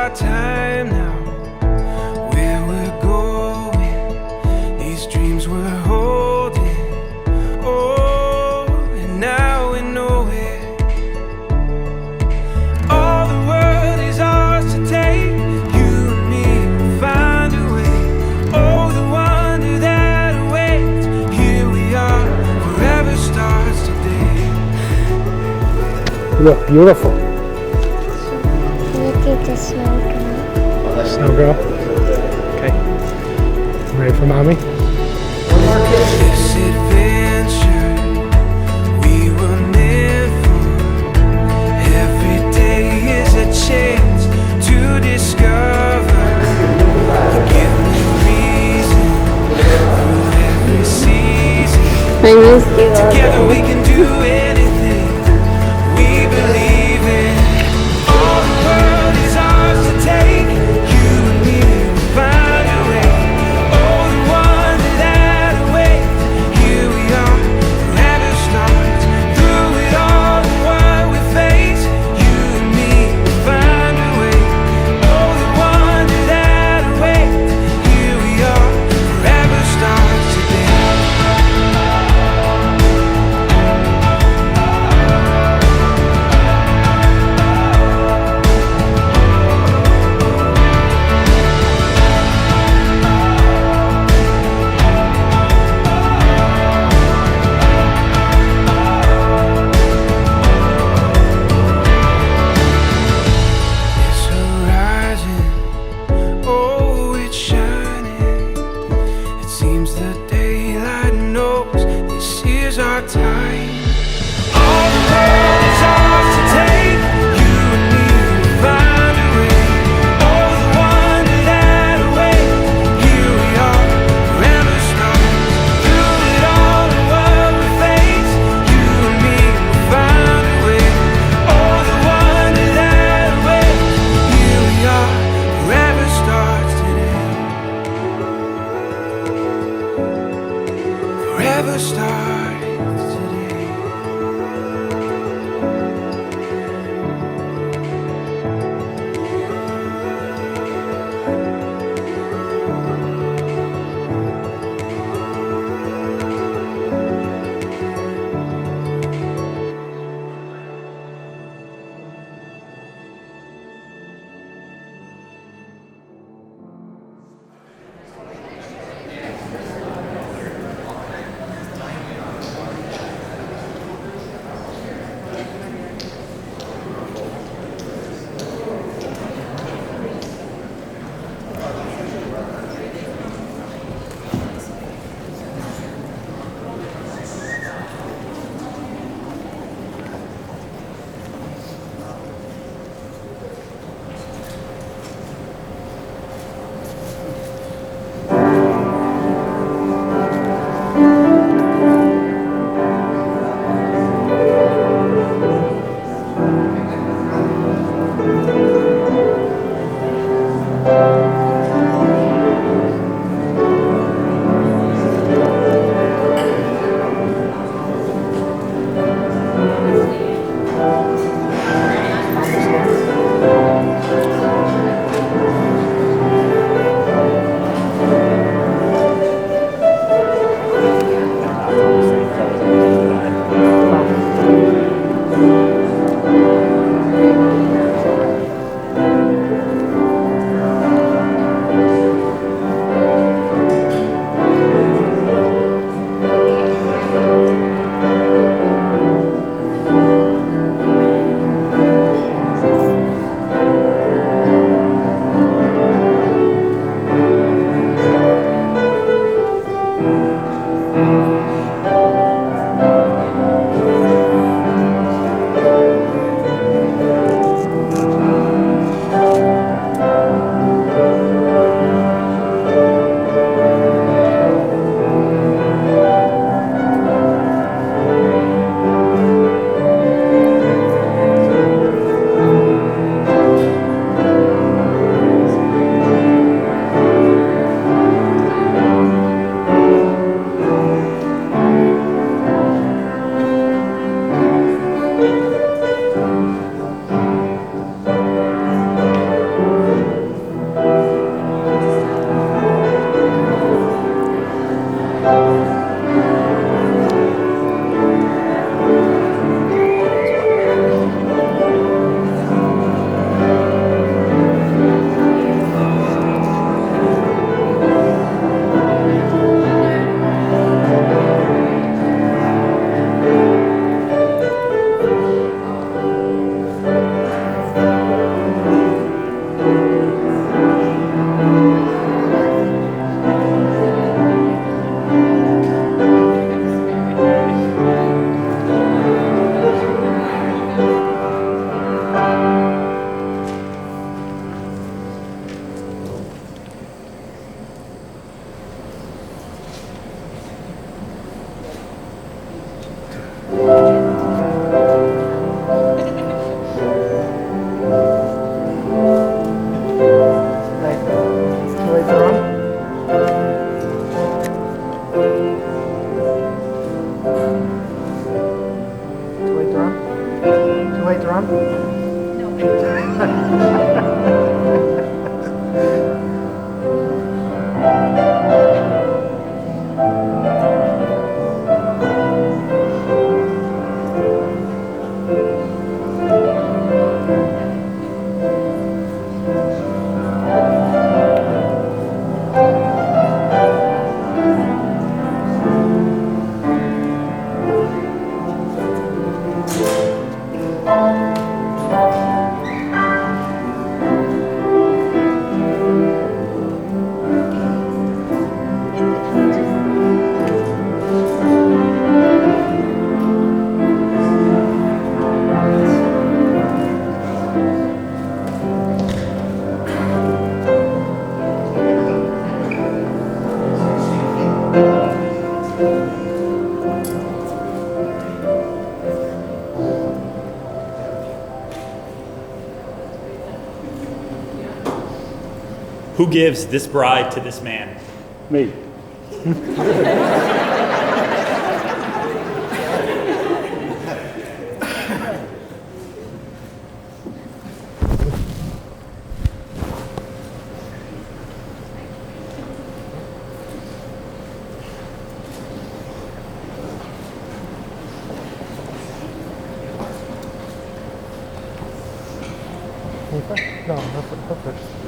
our time now. Where we're going, these dreams we're holding. Oh, and now we know it. All the world is ours to take. You and me will find a way. Oh, the wonder that awaits. Here we are, forever starts today. You look beautiful. Look at the snow girl. Oh, that's Snow Girl. Okay. Ready for mommy? This adventure we were meant for. Every day is a chance to discover. You give me reason through every season. I miss you. Together we can do anything we believe in. All the world is ours to take. You and me will find a way. Oh, the wonder that awaits. Here we are, forever starts. Through it all and what we face, you and me will find a way. Oh, the wonder that awaits. Here we are, forever starts today. This horizon, oh, it's shining. It seems the daylight knows this is our time. All the world is ours to take. You and me will find a way. Oh, the wonder that awaits. Here we are, forever starts. Through it all and what we face, you and me will find a way. Oh, the wonder that awaits. Here we are, forever starts today. Forever starts today. arm? Who gives this bride to this man? Me. No, no first.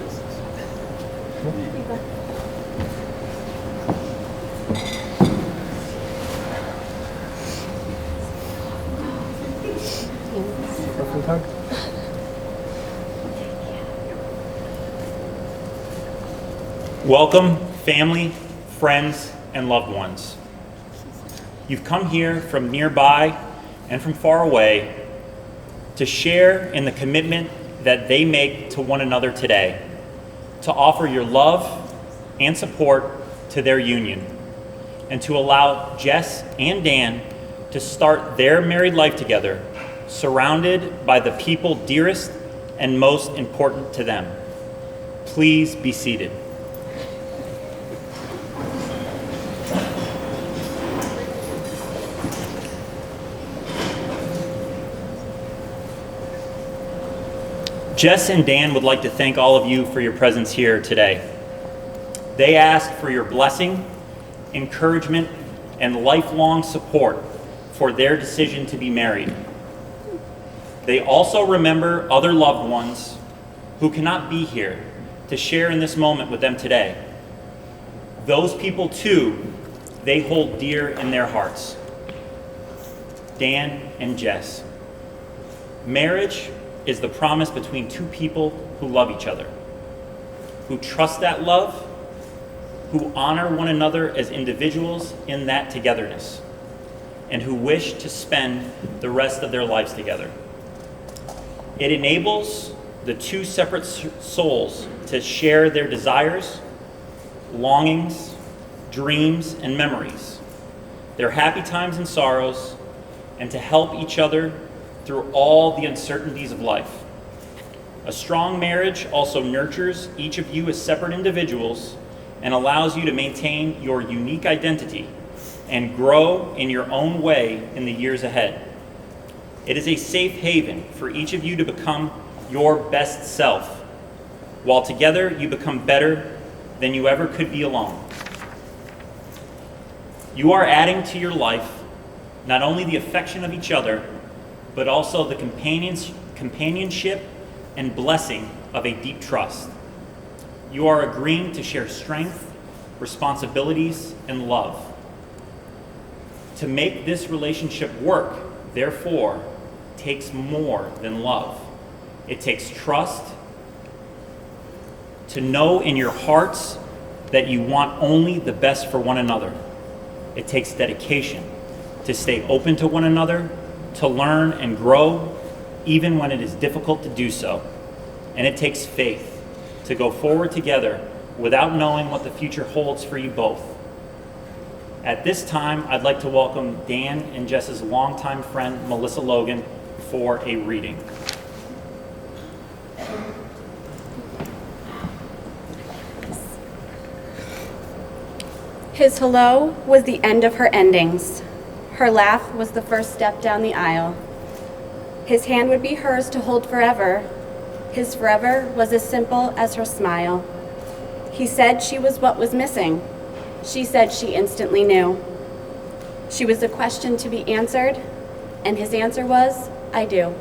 Welcome, family, friends, and loved ones. You've come here from nearby and from far away to share in the commitment that they make to one another today, to offer your love and support to their union, and to allow Jess and Dan to start their married life together, surrounded by the people dearest and most important to them. Please be seated. Jess and Dan would like to thank all of you for your presence here today. They ask for your blessing, encouragement, and lifelong support for their decision to be married. They also remember other loved ones who cannot be here to share in this moment with them today. Those people too, they hold dear in their hearts. Dan and Jess. Marriage is the promise between two people who love each other, who trust that love, who honor one another as individuals in that togetherness, and who wish to spend the rest of their lives together. It enables the two separate souls to share their desires, longings, dreams, and memories, their happy times and sorrows, and to help each other through all the uncertainties of life. A strong marriage also nurtures each of you as separate individuals and allows you to maintain your unique identity and grow in your own way in the years ahead. It is a safe haven for each of you to become your best self, while together you become better than you ever could be alone. You are adding to your life not only the affection of each other, but also the companionship and blessing of a deep trust. You are agreeing to share strength, responsibilities, and love. To make this relationship work, therefore, takes more than love. It takes trust, to know in your hearts that you want only the best for one another. It takes dedication to stay open to one another, to learn and grow, even when it is difficult to do so. And it takes faith to go forward together without knowing what the future holds for you both. At this time, I'd like to welcome Dan and Jess's longtime friend, Melissa Logan, for a reading. His hello was the end of her endings. Her laugh was the first step down the aisle. His hand would be hers to hold forever. His forever was as simple as her smile. He said she was what was missing. She said she instantly knew. She was a question to be answered, and his answer was, I do.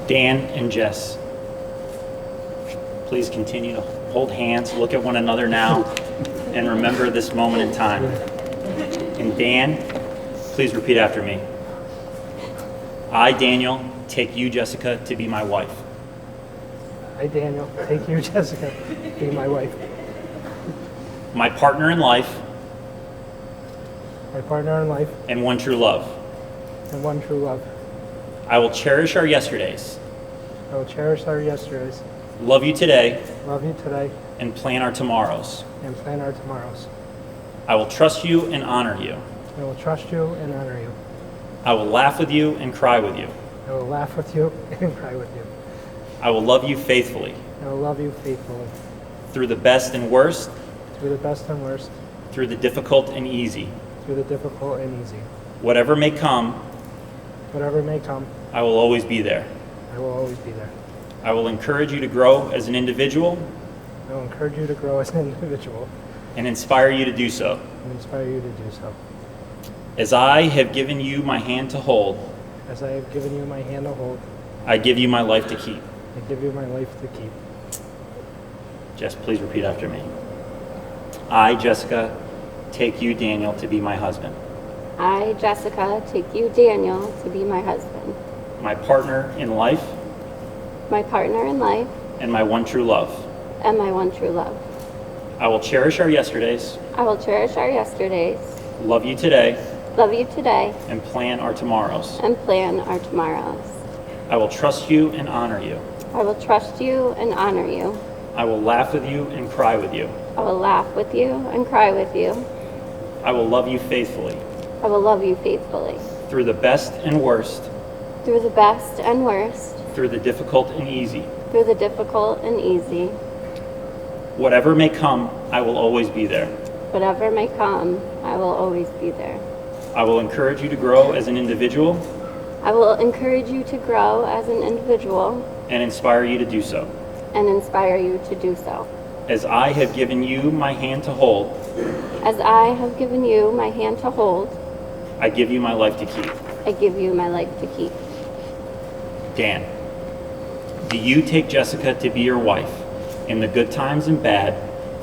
Dan and Jess, please continue to hold hands, look at one another now, and remember this moment in time. And Dan, please repeat after me. I, Daniel, take you, Jessica, to be my wife. I, Daniel, take you, Jessica, to be my wife. My partner in life My partner in life and one true love. and one true love. I will cherish our yesterdays, I will cherish our yesterdays, love you today, love you today, and plan our tomorrows. and plan our tomorrows. I will trust you and honor you. I will trust you and honor you. I will laugh with you and cry with you. I will laugh with you and cry with you. I will love you faithfully, I will love you faithfully, through the best and worst, through the best and worst, through the difficult and easy. through the difficult and easy. Whatever may come, Whatever may come, I will always be there. I will always be there. I will encourage you to grow as an individual I will encourage you to grow as an individual and inspire you to do so. and inspire you to do so. As I have given you my hand to hold, As I have given you my hand to hold, I give you my life to keep. I give you my life to keep. Jess, please repeat after me. I, Jessica, take you, Daniel, to be my husband, I, Jessica, take you, Daniel, to be my husband, my partner in life, my partner in life, and my one true love. and my one true love. I will cherish our yesterdays, I will cherish our yesterdays, love you today, love you today, and plan our tomorrows. and plan our tomorrows. I will trust you and honor you. I will trust you and honor you. I will laugh with you and cry with you. I will laugh with you and cry with you. I will love you faithfully, I will love you faithfully, through the best and worst, through the best and worst, through the difficult and easy. through the difficult and easy. Whatever may come, I will always be there. Whatever may come, I will always be there. I will encourage you to grow as an individual I will encourage you to grow as an individual and inspire you to do so. and inspire you to do so. As I have given you my hand to hold, As I have given you my hand to hold, I give you my life to keep. I give you my life to keep. Dan, do you take Jessica to be your wife in the good times and bad,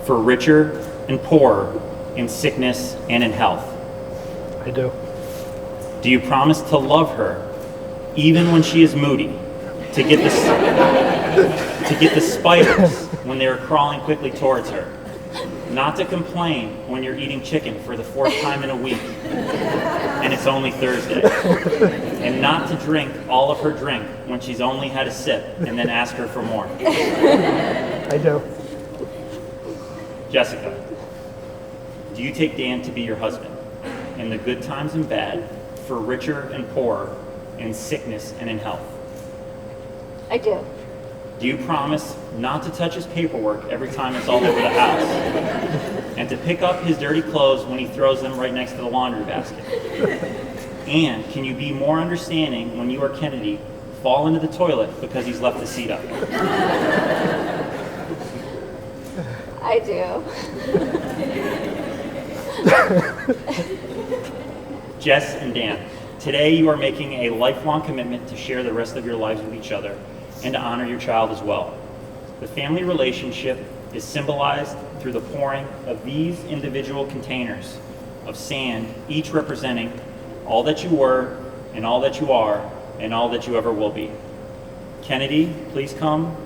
for richer and poorer, in sickness and in health? I do. Do you promise to love her even when she is moody, to get the spiders when they are crawling quickly towards her, not to complain when you're eating chicken for the fourth time in a week and it's only Thursday, and not to drink all of her drink when she's only had a sip and then ask her for more? I do. Jessica, do you take Dan to be your husband in the good times and bad, for richer and poorer, in sickness and in health? I do. Do you promise not to touch his paperwork every time it's all over the house, and to pick up his dirty clothes when he throws them right next to the laundry basket? And can you be more understanding when you or Kennedy fall into the toilet because he's left the seat up? I do. Jess and Dan, today you are making a lifelong commitment to share the rest of your lives with each other and to honor your child as well. The family relationship is symbolized through the pouring of these individual containers of sand, each representing all that you were and all that you are and all that you ever will be. Kennedy, please come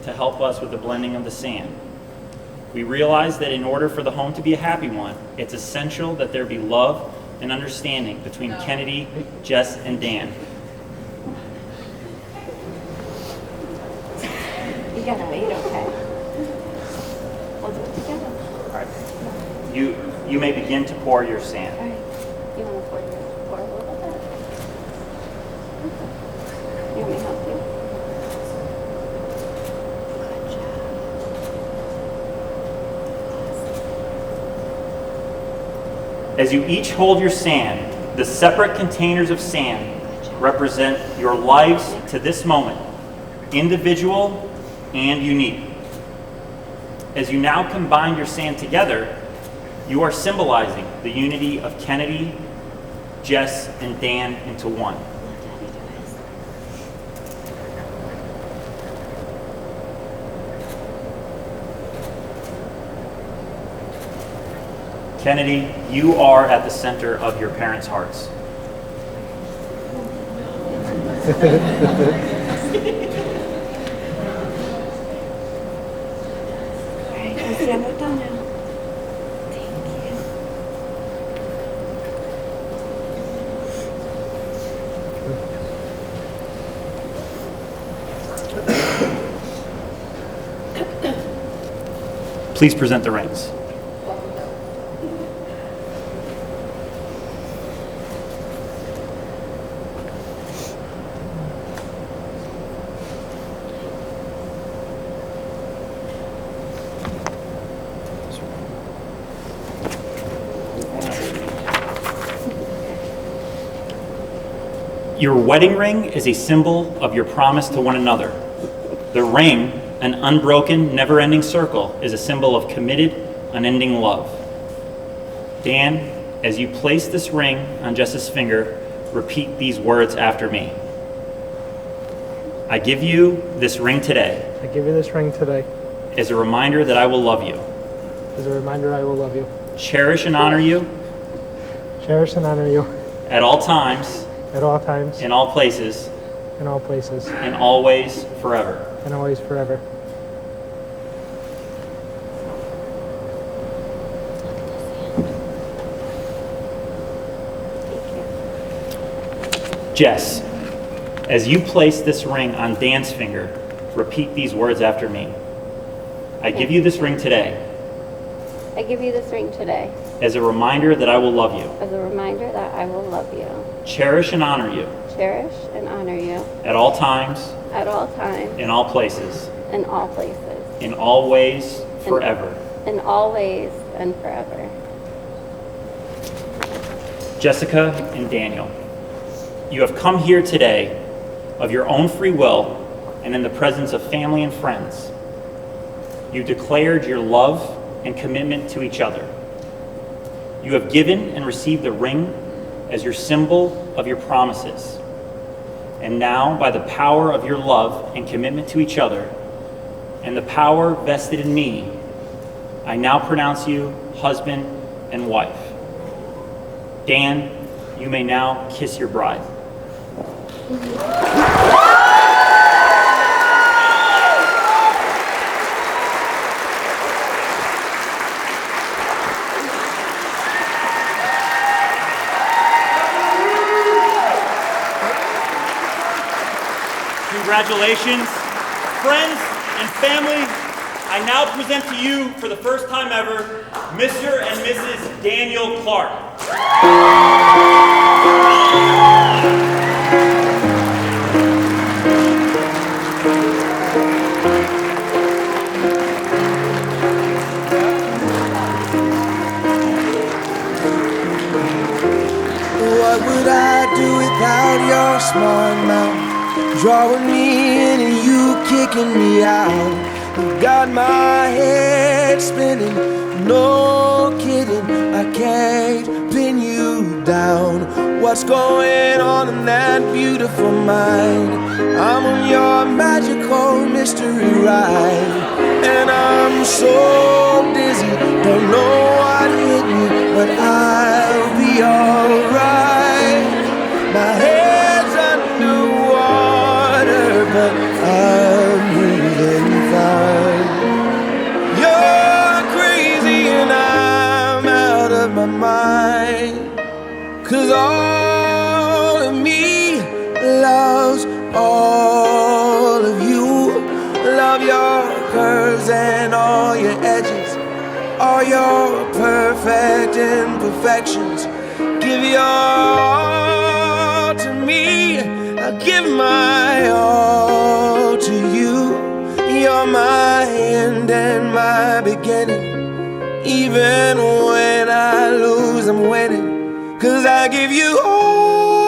to help us with the blending of the sand. We realize that in order for the home to be a happy one, it's essential that there be love and understanding between Kennedy, Jess, and Dan. You gotta wait, okay? We'll do it together. All right. You may begin to pour your sand. All right. You wanna pour a little bit? You want me to help you? As you each hold your sand, the separate containers of sand represent your lives to this moment, individual and unique. As you now combine your sand together, you are symbolizing the unity of Kennedy, Jess, and Dan into one. Kennedy, you are at the center of your parents' hearts. Stand up down now. Thank you. Please present the rings. Your wedding ring is a symbol of your promise to one another. The ring, an unbroken, never-ending circle, is a symbol of committed, unending love. Dan, as you place this ring on Jess's finger, repeat these words after me. I give you this ring today I give you this ring today as a reminder that I will love you, as a reminder I will love you, cherish and honor you cherish and honor you at all times, at all times, in all places, in all places, and always, forever. and always forever. Jess, as you place this ring on Dan's finger, repeat these words after me. I give you this ring today I give you this ring today as a reminder that I will love you, as a reminder that I will love you, cherish and honor you cherish and honor you at all times, at all times, in all places, in all places, in all ways, forever. in all ways and forever. Jessica and Daniel, you have come here today of your own free will and in the presence of family and friends. You declared your love and commitment to each other. You have given and received the ring as your symbol of your promises. And now, by the power of your love and commitment to each other, and the power vested in me, I now pronounce you husband and wife. Dan, you may now kiss your bride. Congratulations, friends and family. I now present to you for the first time ever, Mr. and Mrs. Daniel Clark. What would I do without your smart mouth? Drawing me in and you kicking me out. You got my head spinning, no kidding. I can't pin you down. What's going on in that beautiful mind? I'm on your magical mystery ride, and I'm so dizzy, don't know what hit me, but I'll be alright. My head's underwater, but I'm breathing fine. You're crazy and I'm out of my mind, 'cause all of me loves all of you. Love your curves and all your edges, all your perfect imperfections. Give your all to me, I give my all to you. You're my end and my beginning. Even when I lose, I'm winning. 'cause I give you all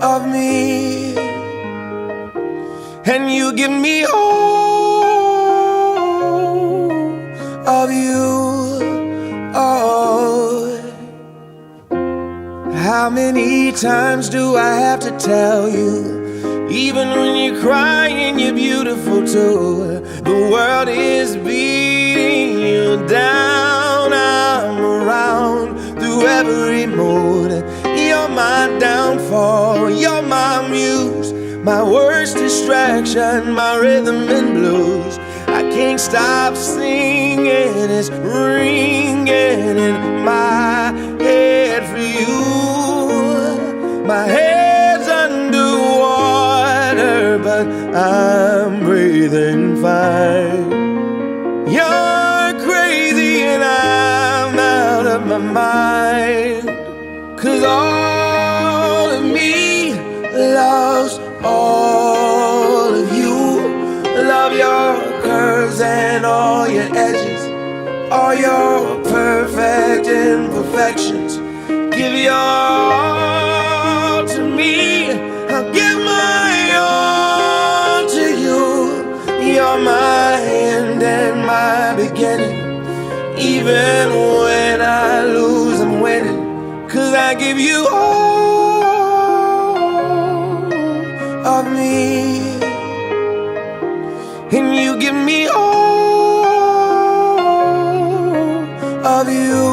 of me, and you give me all of you. Oh, how many times do I have to tell you? Even when you're crying, you're beautiful too. The world is beating you down. I'm around through every mood. You're my downfall, you're my muse, my worst distraction, my rhythm and blues. I can't stop singing, it's ringing in my head for you. My head's underwater, but I'm breathing fine. You're crazy and I'm out of my mind, 'cause all of me loves all of you. Love your curves and all your edges, all your perfect imperfections. Give your all to me, I'll give my all to you. You're my end and my beginning. Even when I lose, I'm winning, 'cause I give you all of me, and you give me all of you.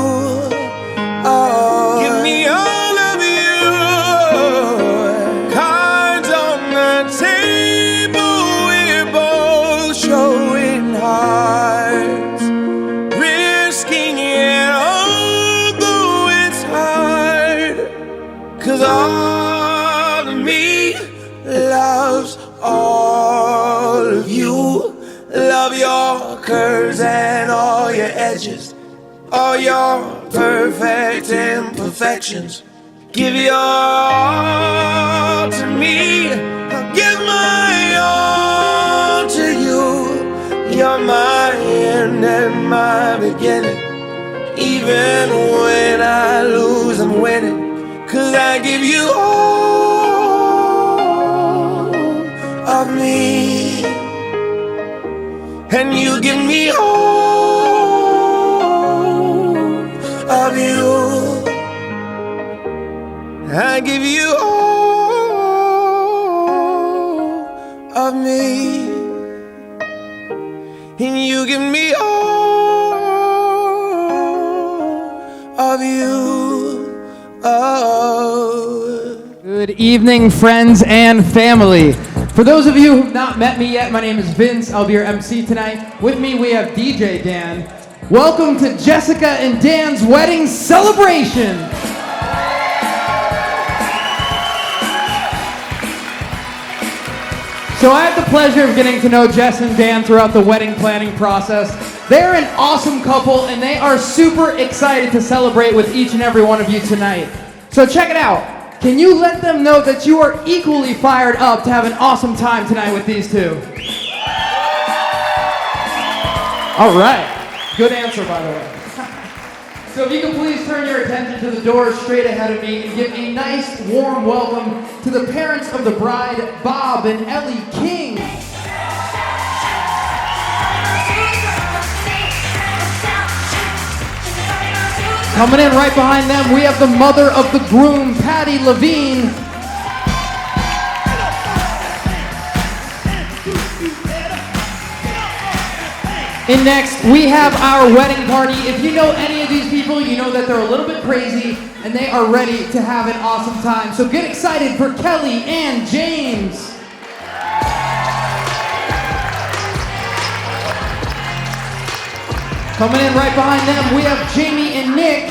Oh, give me all of you. Cards on the table, we're both showing hearts, risking it although it's hard, 'cause all of me loves all of you. Love your curves and all your edges, all your perfect imperfections. Give your all to me, I'll give my all to you. You're my end and my beginning. Even when I lose, I'm winning, 'cause I give you all of me, and you give me all of you. I give you all of me, and you give me all of you. Oh. Good evening, friends and family. For those of you who've not met me yet, my name is Vince. I'll be your MC tonight. With me, we have DJ Dan. Welcome to Jessica and Dan's wedding celebration. So I had the pleasure of getting to know Jess and Dan throughout the wedding planning process. They're an awesome couple, and they are super excited to celebrate with each and every one of you tonight. So check it out. Can you let them know that you are equally fired up to have an awesome time tonight with these two? All right. Good answer, by the way. So if you can please turn your attention to the doors straight ahead of me and give a nice, warm welcome to the parents of the bride, Bob and Ellie King. Coming in right behind them, we have the mother of the groom, Patty Levine. And next, we have our wedding party. If you know any of these people, you know that they're a little bit crazy, and they are ready to have an awesome time. So get excited for Kelly and James. Coming in right behind them, we have Jamie and Nick.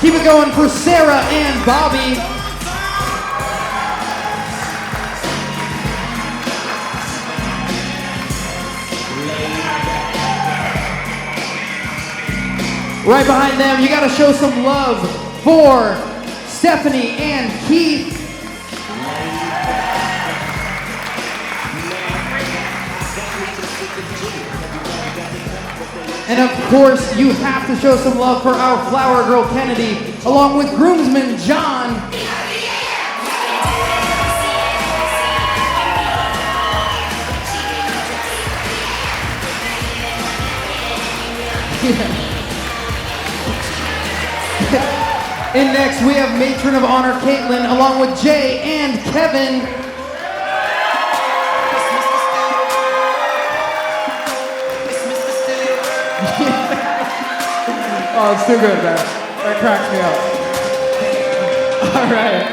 Keep it going for Sarah and Bobby. Right behind them, you gotta show some love for Stephanie and Keith. And of course, you have to show some love for our flower girl Kennedy, along with groomsman John. And next we have Matron of Honor Caitlin, along with Jay and Kevin. Oh, it's too good, man. That cracks me up. All right.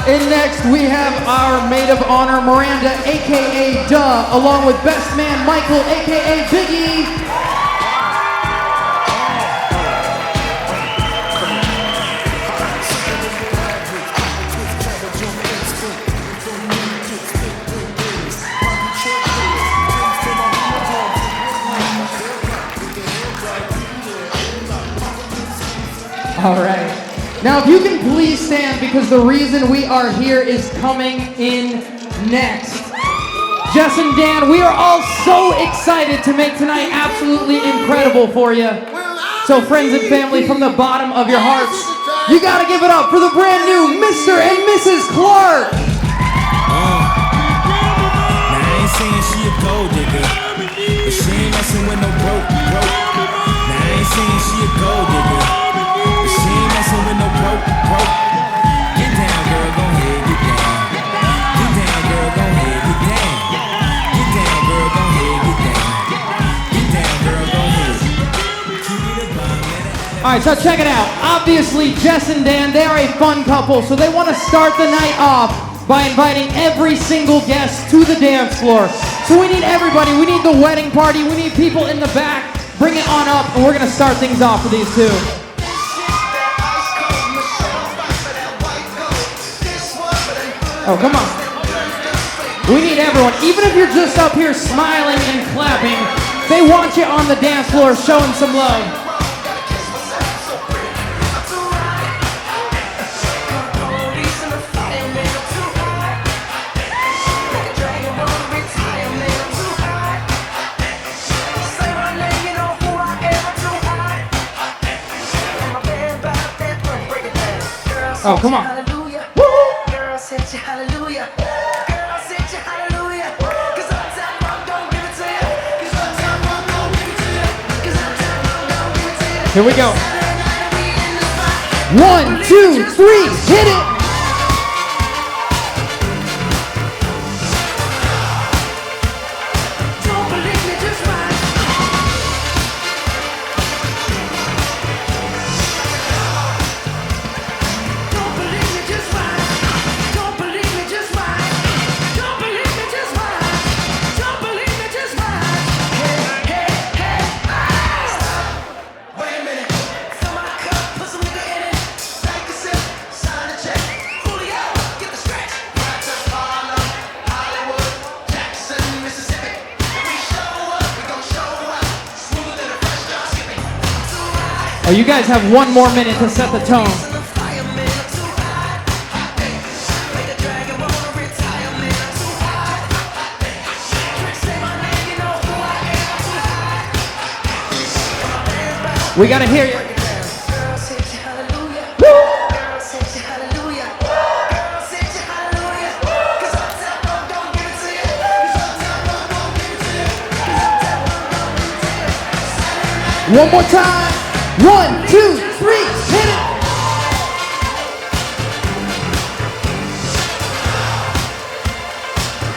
And next we have our maid of honor Miranda, aka Duh, along with best man Michael, aka Biggie. All right. Now, if you can please stand, because the reason we are here is coming in next. Jess and Dan, we are all so excited to make tonight absolutely incredible for you. So friends and family, from the bottom of your hearts, you gotta give it up for the brand new Mr. and Mrs. Clark. Now I ain't saying she a gold digger, but she ain't messing with no broke. Now I ain't saying she a gold digger, but she ain't messing with no broke. Get down, girl, go ahead, get down. Get down, girl, go ahead, get down. Get down, girl, go ahead, get down. Get down, girl, go ahead. Keep it a bomb. All right, so check it out. Obviously, Jess and Dan, they are a fun couple, so they want to start the night off by inviting every single guest to the dance floor. So we need everybody. We need the wedding party. We need people in the back. Bring it on up, and we're going to start things off with these two. Oh, come on. We need everyone. Even if you're just up here smiling and clapping, they want you on the dance floor showing some love. Oh, come on. Girl, set you hallelujah. Girl, set you hallelujah. 'Cause uptown Funk don't give it to you. 'Cause uptown Funk don't give it to you. 'Cause uptown Funk don't give it to you. Here we go. Saturday night we in the spot. 1, 2, 3, hit it! Don't believe me, just watch. Don't believe me, just watch. Don't believe me, just watch. Don't believe me, just watch. Don't believe me, just watch. Hey, stop. Wait a minute. Fill my cup, put some nigga in it. Take a sip, sign a check. Julio, get the scratch. Right to Harlem, Hollywood, Jackson, Mississippi. If we show up, we gon' show out. Smoother than a fresh drop skipping. Too high. Oh, you guys have 1 more minute to set the tone. The fireman, I'm too hot. Like a dragon, wanna retire, man, I'm too hot. Say my name, you know who I am, I'm too hot. We gotta hear you. Girl, set you hallelujah. Girl, set you hallelujah. Girl, set you hallelujah. 'Cause uptown Funk don't give it to you. 'Cause uptown Funk don't give it to you. 'Cause uptown Funk don't give it to you. Saturday night. One more time. 1, 2, 3, hit it!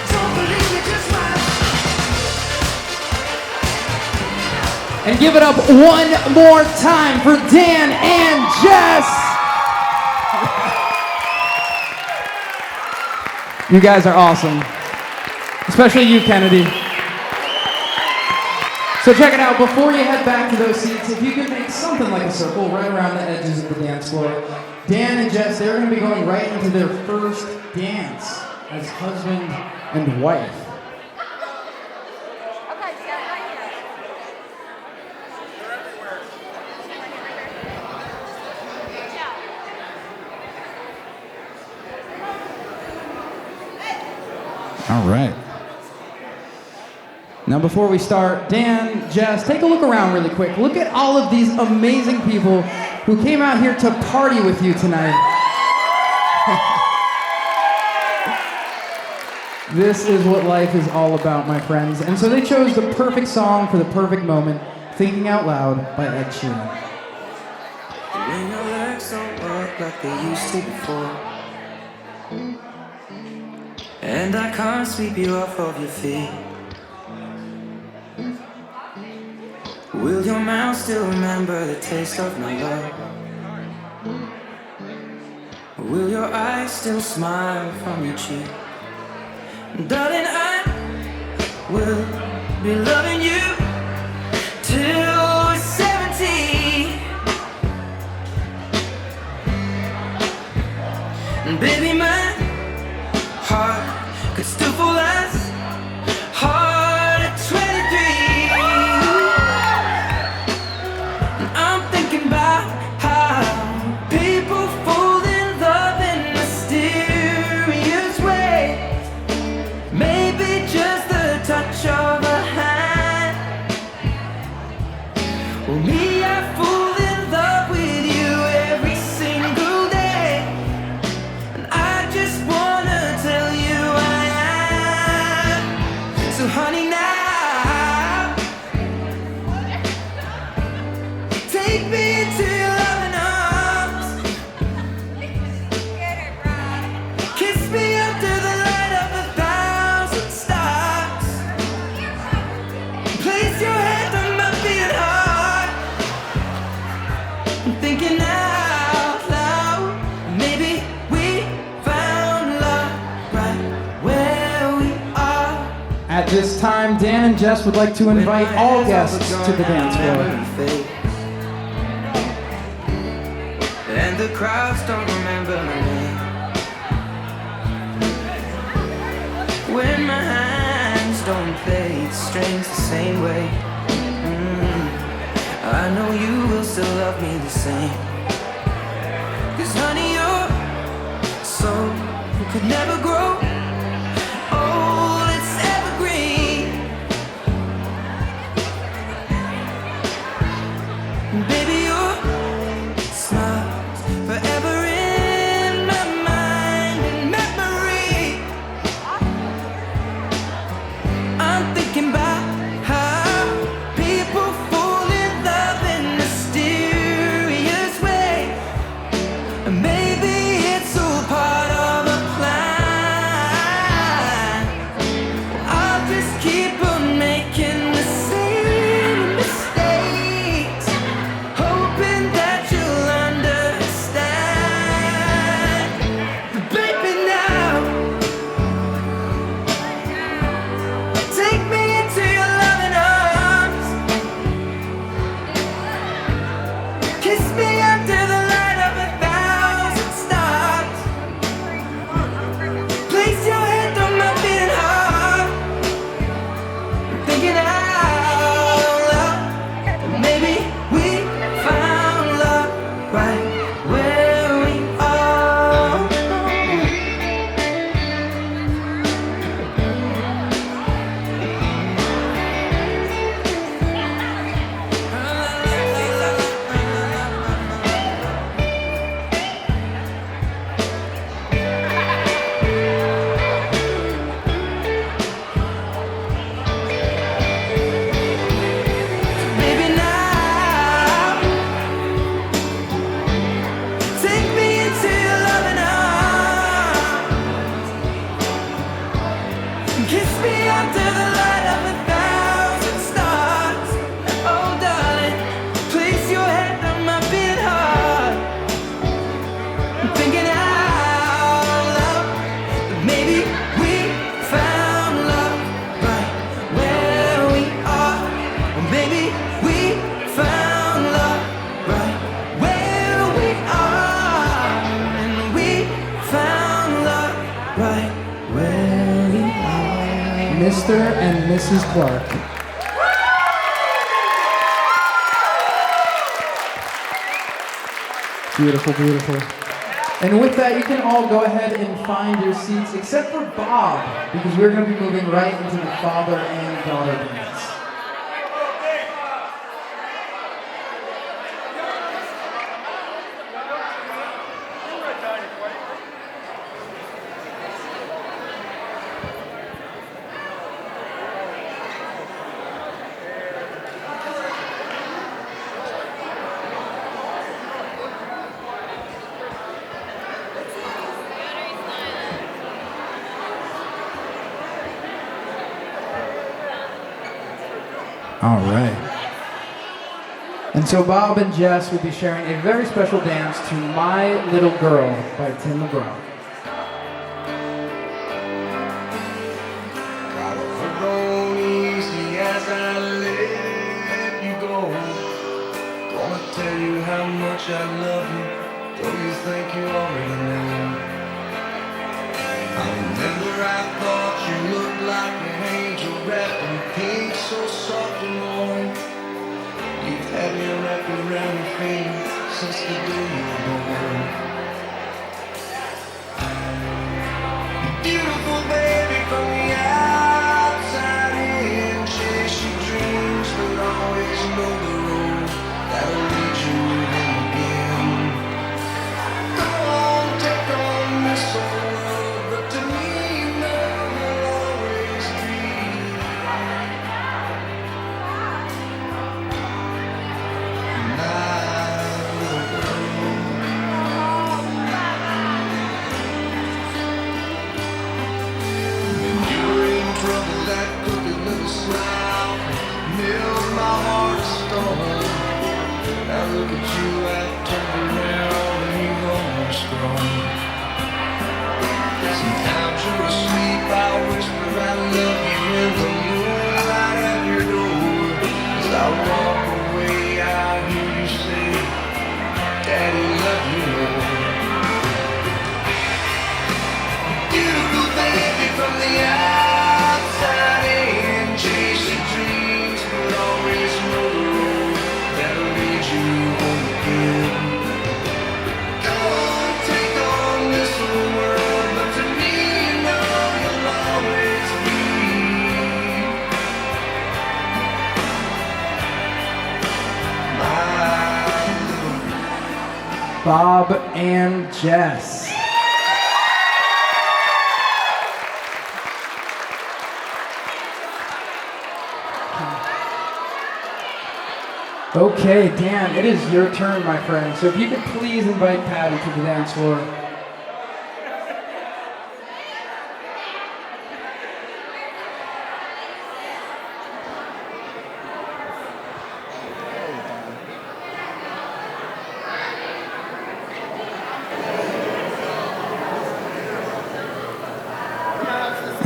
Don't believe me, just watch. And give it up 1 more time for Dan and Jess. You guys are awesome. Especially you, Kennedy. So check it out, before you head back to those seats, if you could make something like a circle right around the edges of the dance floor, Dan and Jess, they're going to be going right into their first dance as husband and wife. All right. Now, before we start, Dan, Jess, take a look around really quick. Look at all of these amazing people who came out here to party with you tonight. This is what life is all about, my friends. And so they chose the perfect song for the perfect moment, Thinking Out Loud by Ed Sheeran. When your legs don't work like they used to before, and I can't sweep you off of your feet, will your mouth still remember the taste of my love? Will your eyes still smile from your cheek? Darling, I will be loving you till we're 70. And baby, my heart could still fall as hard at 23. And I'm thinking about how people fall in love in mysterious ways. Maybe just the touch of a hand. Well, me, I fall in love with you every single day. And I just wanna tell you I am. So honey, now take me into your loving arms. Kiss me under the light of 1,000 stars. Place your hand on my beating heart. I'm thinking out loud. Maybe we found love right where we are. At this time, Dan and Jess would like to invite all guests to the dance floor. And the crowds don't remember my name. When my hands don't play the strings the same way, I know you will still love me the same. 'Cause honey, your soul could never grow old, it's evergreen. Baby, your smile's forever in my mind and memory. I'm thinking about how people fall in love in mysterious ways. And maybe it's all part of a plan. I'll just keep on making the same mistakes, hoping that you'll understand. But baby, now take me into your loving arms. Kiss me under the light of 1,000 stars. Place your hand on my beating heart. I'm thinking out loud that maybe we found love right where we are. Baby, now take me into your loving arms. Kiss me under the light of 1,000 stars. Oh, darling, place your hand on my beating heart. I'm thinking out loud that maybe we found love right where we are. Or maybe we found love right where we are. And we found love right where we are. Mr. and Mrs. Clark. Beautiful, beautiful. And with that, you can all go ahead and find your seats, except for Bob, because we're going to be moving right into the father and daughter dance. All right. And so Bob and Jess will be sharing a very special dance to My Little Girl by Tim McGraw. Gotta hold on easy as I let you go. Gonna tell you how much I love you, though you think you already know. I remember I thought you looked like an angel wrapped in pink, so soft and warm. You've had me wrapped around your feet since the day you were born. Beautiful baby from the outside in, chase your dreams, but always know the road that'll lead you home again. Go on, take on this whole world, but to me, you know you'll always be my little girl. When you're in trouble, that crooked little smile melts my heart of stone. Now look at you, I've turned around and you've grown strong. Sometimes you're asleep, I whisper I love you in the moonlight at your door. As I walk away, I hear you say, Daddy, love you more. Beautiful baby from the outside in, chase your dreams, but always know the road that'll lead you home again. Go on, take on this whole world, but to me, you know you'll always be my little Bob and Jess. Okay, Dan, it is your turn, my friend. So if you could please invite Patty to the dance floor.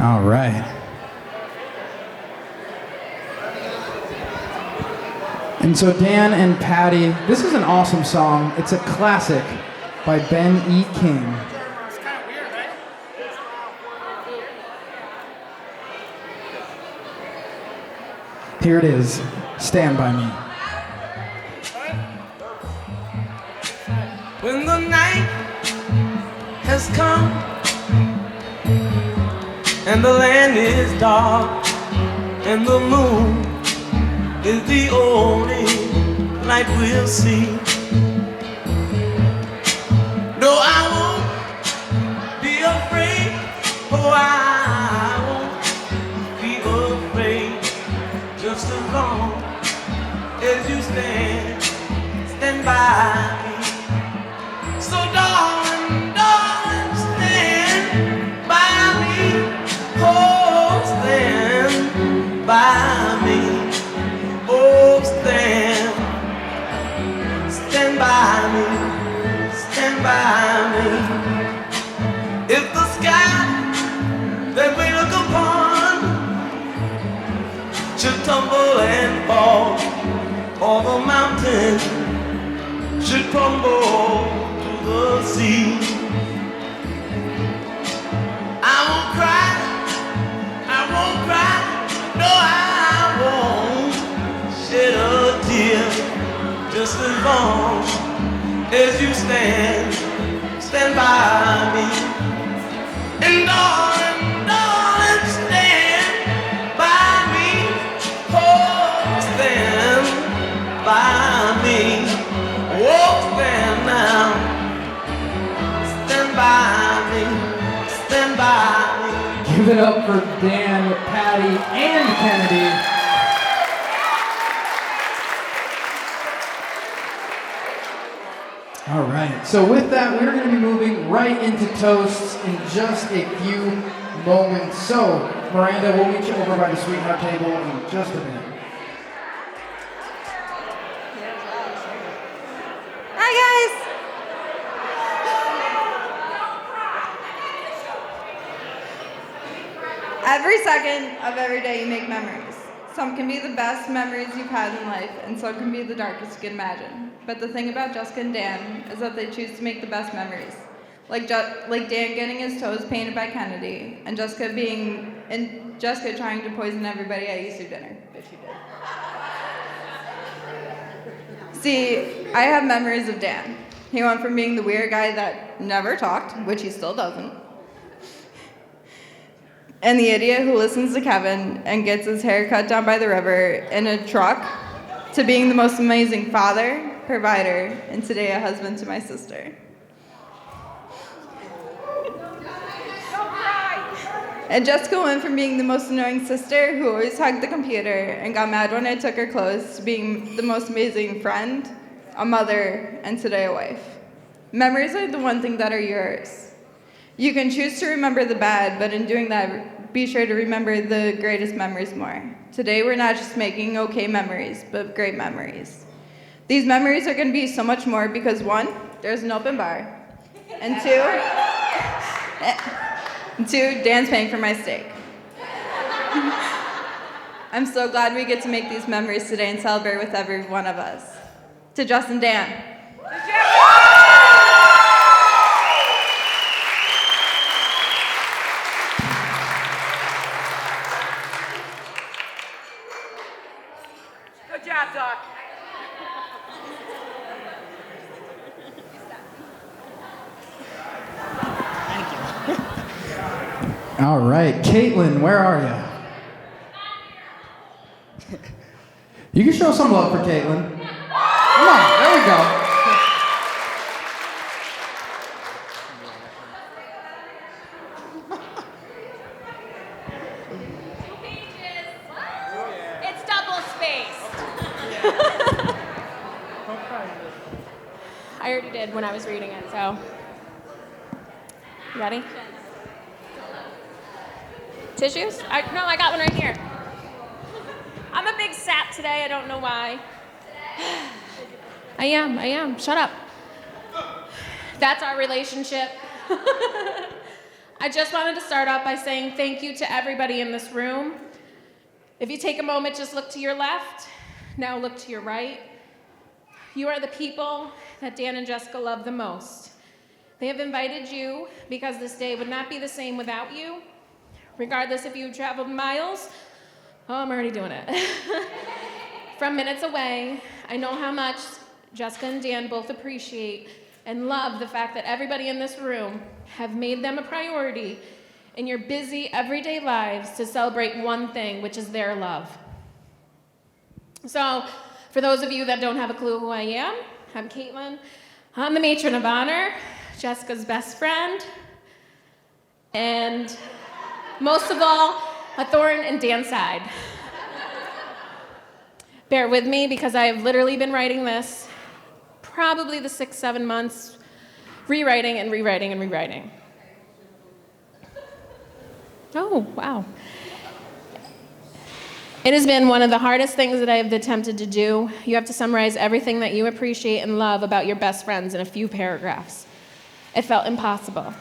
All right. And so Dan and Patty, this is an awesome song. It's a classic by Ben E. King. Here it is, Stand By Me. When the night has come and the land is dark and the moon is the only light we'll see. No, I won't be afraid. Oh, I won't be afraid. Just as long as you stand by me. So darling, darling, stand by me. Oh, stand by me. Oh, stand by me, stand by me. If the sky that we look upon should tumble and fall, or the mountain should crumble to the sea, I won't cry, no, I won't shed a tear. Just as long as you stand by me. And darling, darling, stand by me. Oh, stand by me. Oh, stand now. Stand by me. Stand by me. Give it up for Dan, Patty, and Kennedy. All right, so with that, we're going to be moving right into toasts in just a few moments. So, Miranda, we'll meet you over by the sweetheart table in just a minute. Every second of every day you make memories. Some can be the best memories you've had in life, and some can be the darkest you can imagine. But the thing about Jessica and Dan is that they choose to make the best memories. Like Dan getting his toes painted by Kennedy, and Jessica trying to poison everybody at Easter dinner, if she did. See, I have memories of Dan. He went from being the weird guy that never talked, which he still doesn't, and the idiot who listens to Kevin and gets his hair cut down by the river in a truck, to being the most amazing father, provider, and today a husband to my sister. And Jessica went from being the most annoying sister who always hugged the computer and got mad when I took her clothes to being the most amazing friend, a mother, and today a wife. Memories are the one thing that are yours. You can choose to remember the bad, but in doing that, be sure to remember the greatest memories more. Today we're not just making okay memories, but great memories. These memories are going to be so much more because one, there's an open bar, and two, Dan's paying for my steak. I'm so glad we get to make these memories today and celebrate with every one of us. To Jess and Dan. Good job, Doc. All right, Caitlin, where are you? You can show some love for Caitlin. Come on, there we go. It's double spaced. I already did when I was reading it, so. You ready? Tissues? No, I got one right here. I'm a big sap today, I don't know why. I am. Shut up. That's our relationship. I just wanted to start off by saying thank you to everybody in this room. If you take a moment, just look to your left. Now look to your right. You are the people that Dan and Jessica love the most. They have invited you because this day would not be the same without you. Regardless if you traveled miles, I'm already doing it. From minutes away, I know how much Jessica and Dan both appreciate and love the fact that everybody in this room have made them a priority in your busy, everyday lives to celebrate one thing, which is their love. So, for those of you that don't have a clue who I am, I'm Caitlin. I'm the matron of honor, Jessica's best friend, and most of all, a thorn in Dan's side. Bear with me because I have literally been writing this probably the 6-7 months, rewriting and rewriting and rewriting. Oh, wow. It has been one of the hardest things that I have attempted to do. You have to summarize everything that you appreciate and love about your best friends in a few paragraphs. It felt impossible.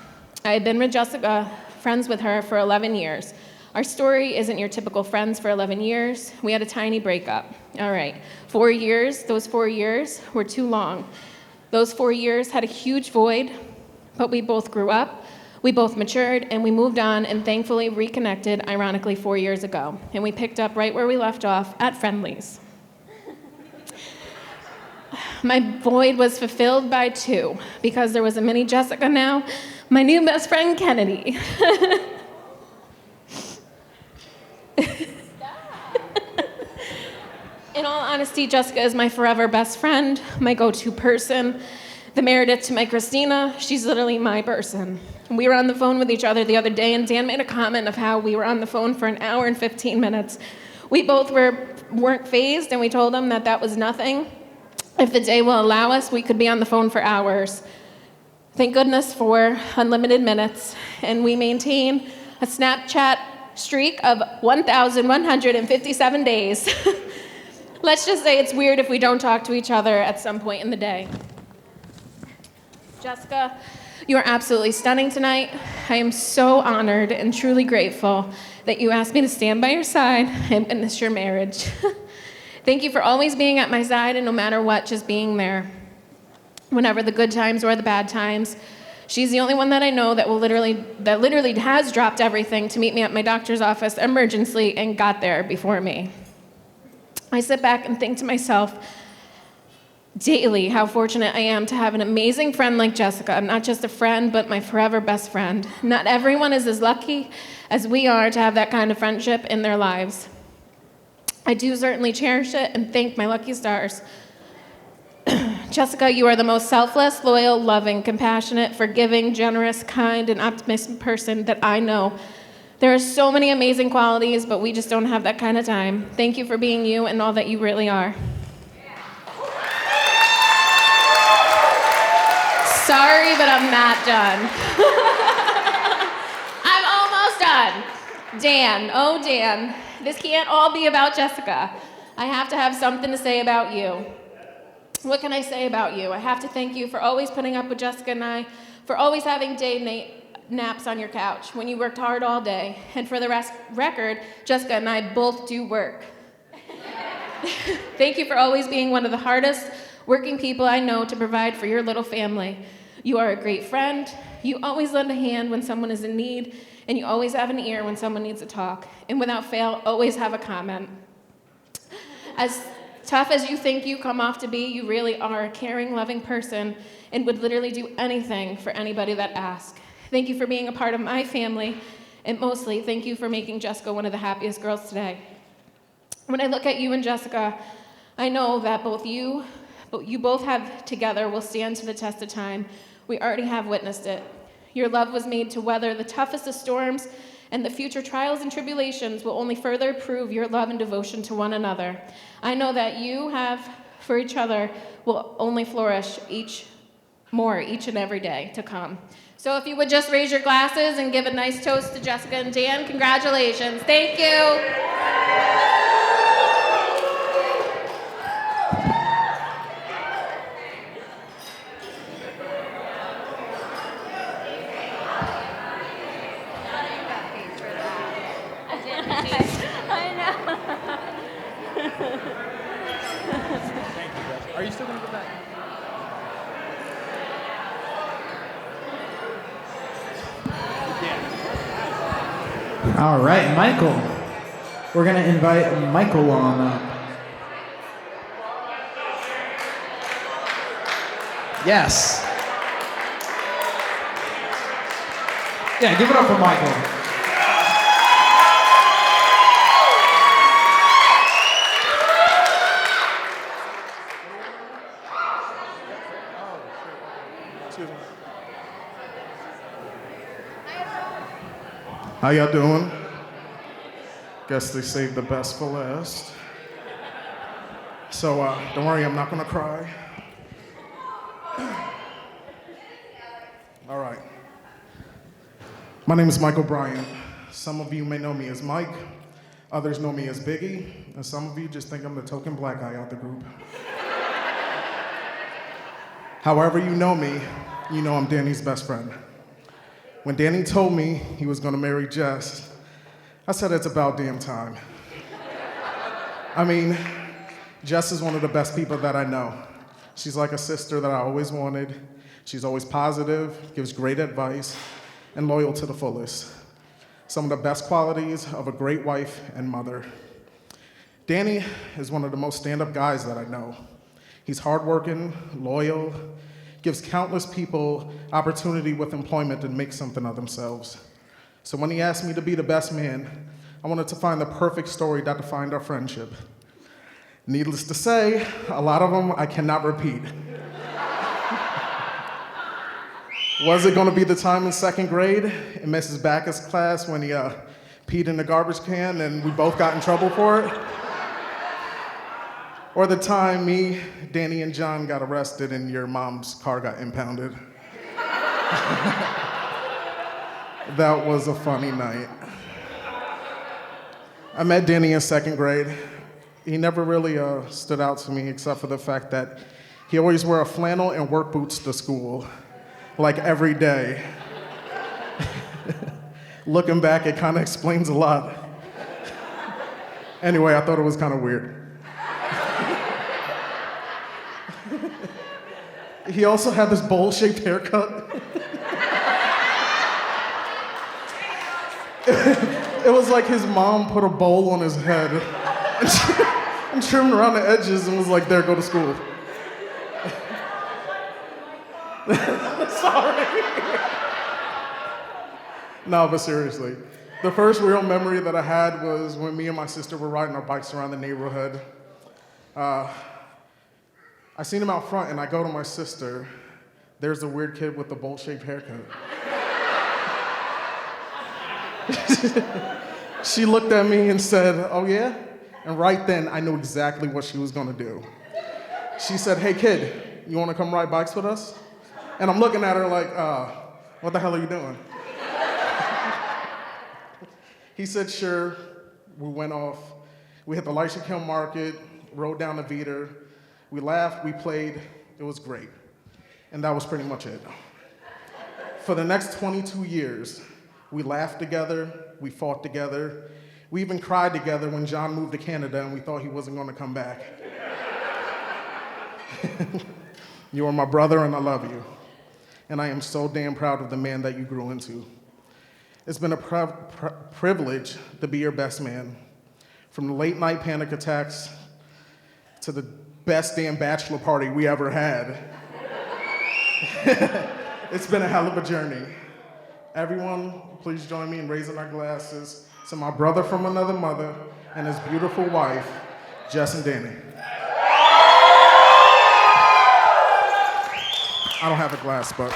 I had been with Jessica, friends with her for 11 years. Our story isn't your typical friends for 11 years. We had a tiny breakup. All right, 4 years, those 4 years were too long. Those 4 years had a huge void, but we both grew up, we both matured, and we moved on and thankfully reconnected, ironically, 4 years ago. And we picked up right where we left off at Friendly's. My void was fulfilled by 2, because there was a mini Jessica now, my new best friend, Kennedy. In all honesty, Jessica is my forever best friend, my go-to person. The Meredith to my Christina, she's literally my person. We were on the phone with each other the other day, and Dan made a comment of how we were on the phone for 1 hour and 15 minutes. We both weren't phased, and we told him that was nothing. If the day will allow us, we could be on the phone for hours. Thank goodness for unlimited minutes, and we maintain a Snapchat streak of 1,157 days. Let's just say it's weird if we don't talk to each other at some point in the day. Jessica, you are absolutely stunning tonight. I am so honored and truly grateful that you asked me to stand by your side and witness your marriage. Thank you for always being at my side and no matter what, just being there. Whenever the good times or the bad times. She's the only one that I know that literally has dropped everything to meet me at my doctor's office emergency and got there before me. I sit back and think to myself daily how fortunate I am to have an amazing friend like Jessica. Not just a friend, but my forever best friend. Not everyone is as lucky as we are to have that kind of friendship in their lives. I do certainly cherish it and thank my lucky stars. Jessica, you are the most selfless, loyal, loving, compassionate, forgiving, generous, kind, and optimistic person that I know. There are so many amazing qualities, but we just don't have that kind of time. Thank you for being you and all that you really are. Sorry, but I'm not done. I'm almost done. Dan, oh Dan, this can't all be about Jessica. I have to have something to say about you. What can I say about you? I have to thank you for always putting up with Jessica and I, for always having day naps on your couch when you worked hard all day. And for the record, Jessica and I both do work. Thank you for always being one of the hardest working people I know to provide for your little family. You are a great friend. You always lend a hand when someone is in need, and you always have an ear when someone needs to talk. And without fail, always have a comment. As tough as you think you come off to be, you really are a caring, loving person and would literally do anything for anybody that asks. Thank you for being a part of my family, and mostly, thank you for making Jessica one of the happiest girls today. When I look at you and Jessica, I know that you both have together will stand to the test of time. We already have witnessed it. Your love was made to weather the toughest of storms, and the future trials and tribulations will only further prove your love and devotion to one another. I know that you have for each other will only flourish each and every day to come. So if you would just raise your glasses and give a nice toast to Jessica and Dan, congratulations. Thank you. Are you still going to go back? All right, Michael. We're going to invite Michael on up. Yes. Yeah, give it up for Michael. How y'all doing? Guess they saved the best for last. So don't worry, I'm not gonna cry. All right. My name is Michael Bryant. Some of you may know me as Mike, others know me as Biggie, and some of you just think I'm the token black guy out the group. However you know me, you know I'm Danny's best friend. When Danny told me he was gonna marry Jess, I said it's about damn time. I mean, Jess is one of the best people that I know. She's like a sister that I always wanted. She's always positive, gives great advice, and loyal to the fullest. Some of the best qualities of a great wife and mother. Danny is one of the most stand-up guys that I know. He's hardworking, loyal, gives countless people opportunity with employment and make something of themselves. So when he asked me to be the best man, I wanted to find the perfect story that defined our friendship. Needless to say, a lot of them I cannot repeat. Was it gonna be the time in second grade in Mrs. Backus' class when he peed in the garbage can and we both got in trouble for it? Or the time me, Danny, and John got arrested and your mom's car got impounded? That was a funny night. I met Danny in second grade. He never really stood out to me except for the fact that he always wore a flannel and work boots to school. like every day. Looking back, it kind of explains a lot. Anyway, I thought it was kind of weird. He also had this bowl-shaped haircut. It was like his mom put a bowl on his head and trimmed around the edges and was like, there, go to school. Sorry. No, but seriously. The first real memory that I had was when me and my sister were riding our bikes around the neighborhood. I seen him out front and I go to my sister. There's the weird kid with the bowl-shaped haircut. She looked at me and said, oh yeah? And right then, I knew exactly what she was gonna do. She said, hey kid, you wanna come ride bikes with us? And I'm looking at her like, what the hell are you doing? He said, sure. We went off. We hit the Leipzig Hill Market, rode down to Vita. We laughed, we played, it was great. And that was pretty much it. For the next 22 years, we laughed together, we fought together. We even cried together when John moved to Canada and we thought he wasn't gonna come back. You are my brother and I love you. And I am so damn proud of the man that you grew into. It's been a privilege to be your best man. From the late night panic attacks to the best damn bachelor party we ever had. It's been a hell of a journey. Everyone, please join me in raising our glasses to my brother from another mother and his beautiful wife, Jess and Danny. I don't have a glass, but.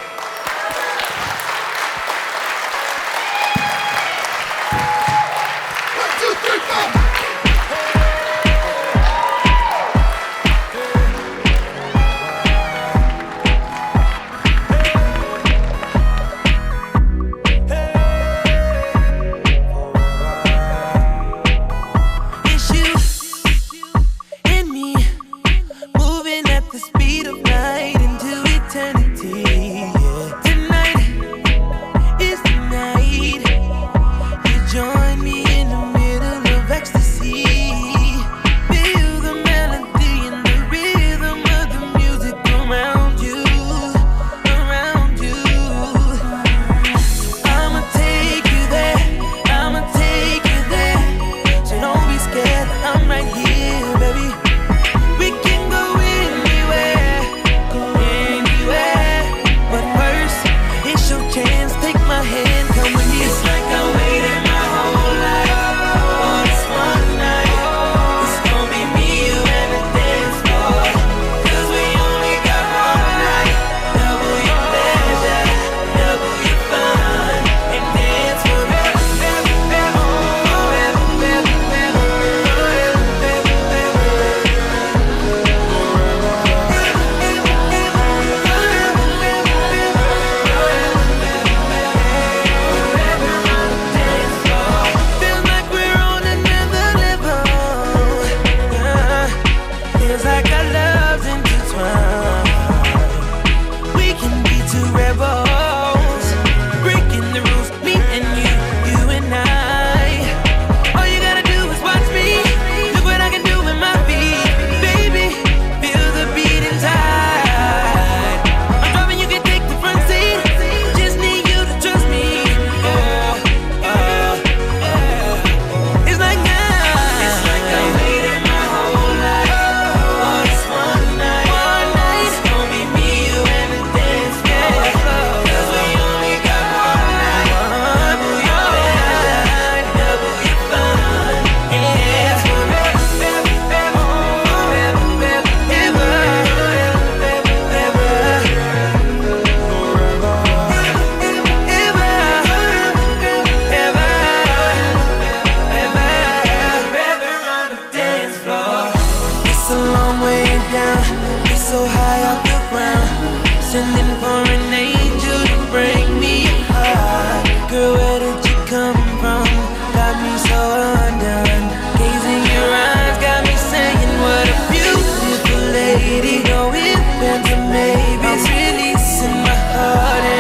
Sending for an angel to bring me high. Girl, where did you come from? Got me so undone. Gazing your eyes got me saying, what a beautiful lady. No ifs, ands, or maybes. I'm releasing my heart.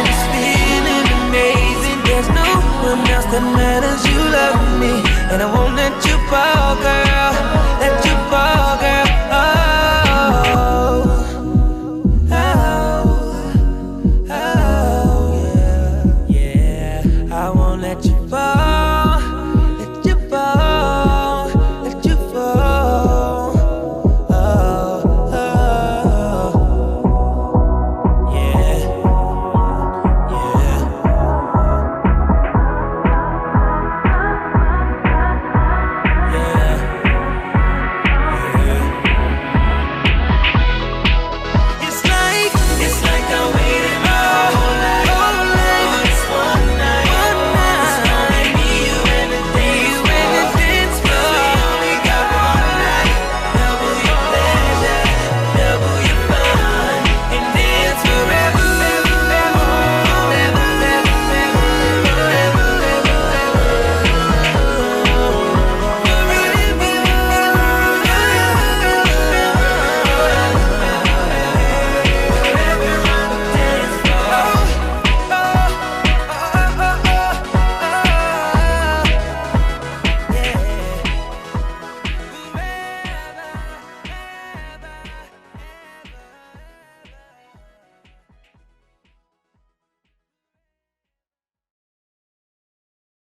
Whoa.